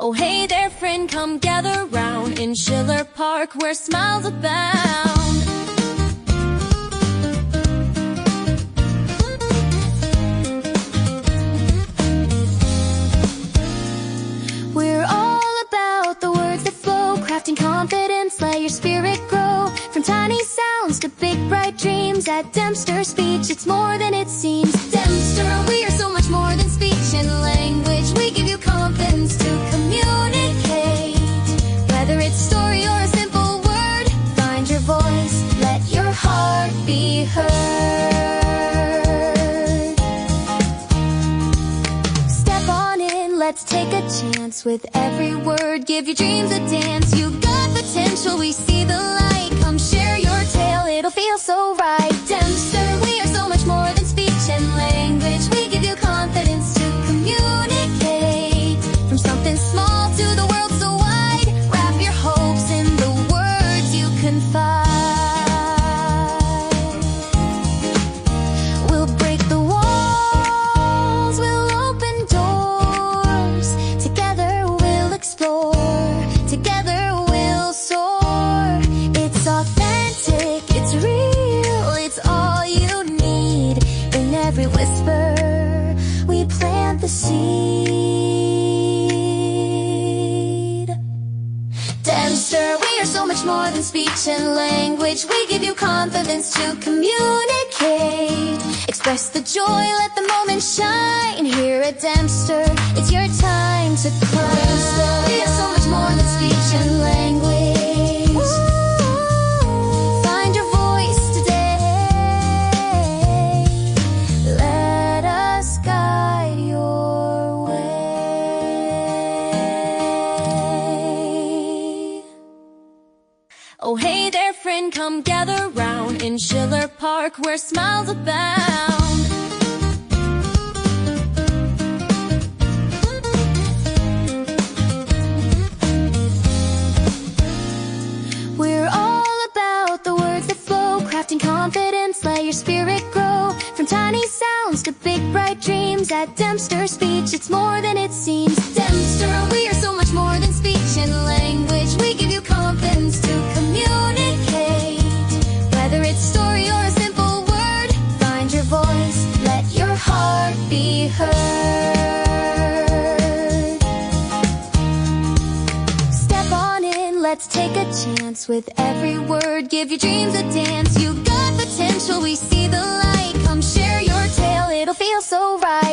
Oh hey there friend, come gather round in Schiller Park where smiles abound. We're all about the words that flow, crafting confidence, let your spirit grow. From tiny sounds to big bright dreams, at Dempster's speech it's more than it seems. Dempster, we are so much more than speech and language. We give you confidence to communicate. Whether it's story or a simple word, find your voice, let your heart be heard. Step on in, let's take a chance. With every word, give your dreams a dance. You got potential, we see the light. Come share your tale, it'll feel so right. Dempster, we are so much more than speech and language. We give you confidence to communicate. From something small to the world so wide, wrap your hopes in the words you confide. We'll break the walls, we'll open doors. Together we'll explore, together we'll soar. It's authentic, it's real, it's all you need. In every whisper, we plant the seed. Dempster, we are so much more than speech and language. We give you confidence to communicate. Express the joy, let the moment shine. Here at Dempster, it's your time to climb. We are so much more than speech and language. Find your voice today. Let us guide your way. Oh hey there friend, come gather round in Schiller Park where smiles abound. We're all about the words that flow, crafting confidence, let your spirit grow. From tiny sounds to big bright dreams, at Dempster's speech it's more than it seems. Dempster, we are so much more than speech and language. We give you confidence to communicate. Whether it's story or a simple word, find your voice, let your heart be heard. Step on in, let's take a chance. With every word, give your dreams a dance. You got potential, we see the light. Come share your tale, it'll feel so right.